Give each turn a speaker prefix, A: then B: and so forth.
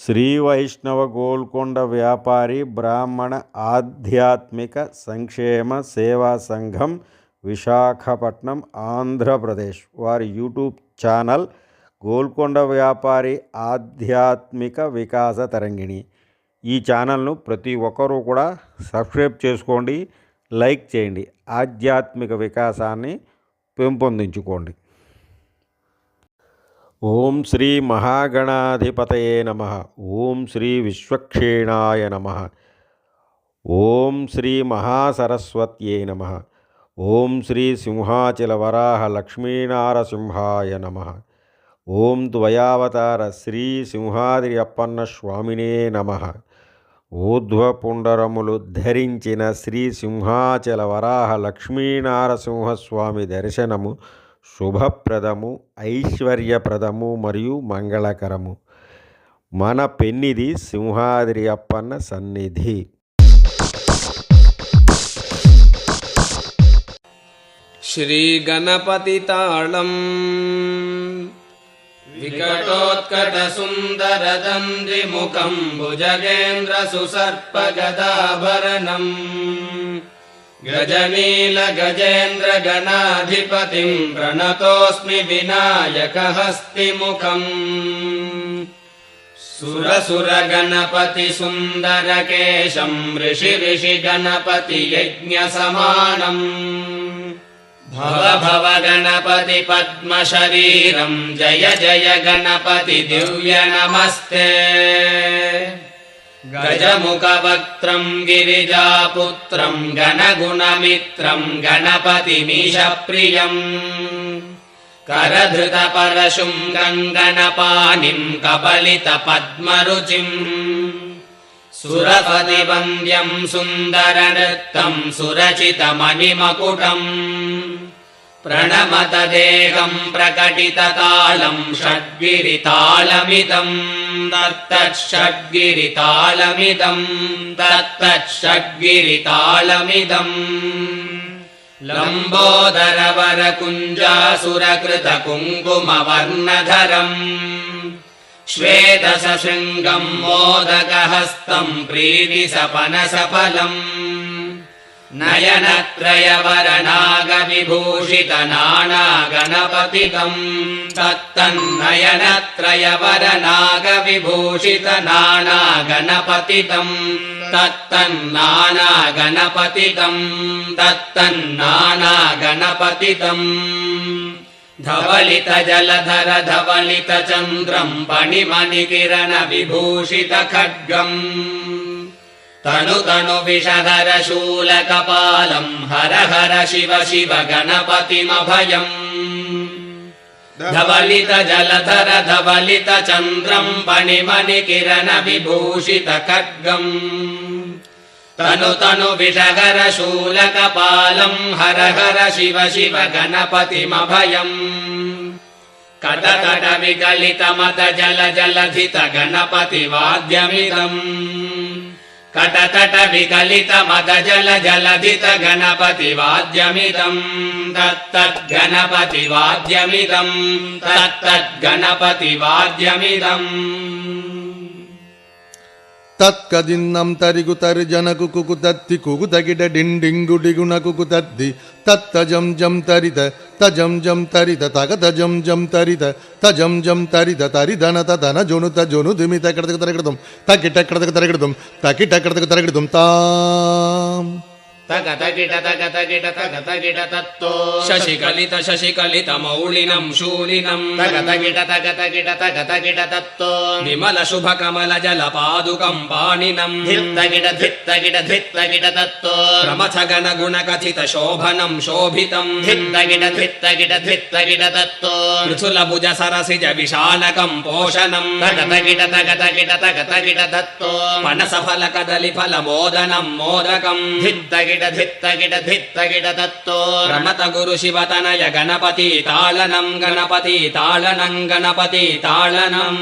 A: శ్రీ వైష్ణవ గోల్కొండ వ్యాపారి బ్రాహ్మణ ఆధ్యాత్మిక సంక్షేమ సేవా సంఘం విశాఖపట్నం ఆంధ్రప్రదేశ్ వారి యూట్యూబ్ ఛానల్ గోల్కొండ వ్యాపారి ఆధ్యాత్మిక వికాస తరంగిణి. ఈ ఛానల్ను ప్రతి ఒక్కరూ కూడా సబ్స్క్రైబ్ చేసుకోండి, లైక్ చేయండి, ఆధ్యాత్మిక వికాసాన్ని పెంపొందించుకోండి. ఓం శ్రీ మహాగణాధిపతయే నమః. ఓం శ్రీ విశ్వక్షేణాయ నమః. ఓం శ్రీ మహాసరస్వత్యై నమః. ఓం శ్రీ సింహాచల వరాహ లక్ష్మీనారసింహాయ నమః. ఓం ద్వయావతార శ్రీ సింహాద్రి అప్పన్న స్వామినే నమః. ఊర్ధ్వపుండరములు ధరించిన శ్రీ సింహాచల వరాహ లక్ష్మీనారసింహస్వామి దర్శనము శుభప్రదము, ఐశ్వర్యప్రదము మరియు మంగళకరము. మన పెన్నిది సింహాద్రి అప్పన్న సన్నిధి.
B: శ్రీ గణపతి తాళం వికటోత్కట సుందర దంద్రిముఖం భుజగేంద్ర సుసర్ప గదాభరణం గజనీల గజేంద్ర గణాధిపతిం ప్రణతోస్మి వినాయక హస్తిముఖం. సురసుర గణపతి సుందర కేశం ఋషి ఋషి గణపతి యజ్ఞ సమానం భవ భవ గణపతి పద్మ శరీరం జయ జయ గణపతి దివ్య నమస్తే. గజముఖ వక్త్రం గిరిజాపుత్రం గణగుణమిత్రం గణపతిమీశ ప్రియం కరధృత పరశుం గంగణపాణిం కబలిత పద్మరుచిం సురపతి వంద్యం సుందర నృత్తం సురచిత మణిమకుటం ప్రణమత దేహం ప్రకటిత తాళం షడ్గిరితాళమిదం తత్తషడ్గిరితాళమిదం తత్తషడ్గిరితాళమిదం. లంబోదర వరకుంజాసురకృత కుంకుమ వర్ణధరం శ్వేత సశృంగం మోదకహస్తం ప్రీతి సపనసఫలం నయనత్రయ వరనాగ విభూషిత నానా గణపతితం తత్తన్నయనత్రయ వరనాగ విభూషిత నానా గణపతితం తత్తన్నానా గణపతితం తత్తన్నానా గణపతితం. ధవళిత జలధర ధవళిత చంద్రం పణిమణి కిరణ విభూషిత ఖడ్గం తను తను విషధర శూలకపాలం హర హర శివ శివ గణపతిమభయం. ధవళిత జలధర ధవళిత చంద్రం పణిమణి కిరణ విభూషిత ఖడ్గం తను తను విషధర శూలకపాలం హర హర శివ శివ గణపతిమభయం. కటకట వికలిత మద జల జలధిత గణపతి వాద్యమిదం కటకట వికలిత మద జల జలధిత గణపతి వాద్యమిదం తత్తద్గణపతి వాద్యమిదం తత్తద్గణపతి వాద్యమిదం.
C: తత్కదిన్నం తరిగు తరి జనకు కుకు తత్తి కుకు తగిట డిండింగు డిగునకు తద్ది తత్తజం జం తరిత తజం జం తరిత తగత జం జం తరిత తజం జం తరిత తరిధన తన జొను తజొను దిమి తక్కడతకు తరగడతం తకిటక్కడతకు తరగడతం తకిటక్కడతకు తరగడతం తాం
B: తగతగిట తగతగిట తగతగిట తత్తో శశికలిత శశికలిత మౌళినం శూలినం తగతగిట తగతగిట తగతగిట తత్తో విమల శుభ కమల జల పాదుకం పాణినం ధిత్తగిట ధిత్తగిట ధిత్తగిట తత్తో ప్రమథ గణ గుణ కథిత శోభనం శోభితం ధిత్తగిట ధిత్తగిట ధిత్తగిట తత్తో పృథుల భుజ సరసిజ విశాలకం పోషణం తగతగిట తగతగిట తగతగిట తత్తో పనస ఫల కదలి ఫల మోదనం మోదకం ధిత్తగిట ధిత్తగిట ధిత్తగిట తత్తో రమత గురు శివతనయ గణపతి తాళనం గణపతి తాళనం గణపతి తాళనం.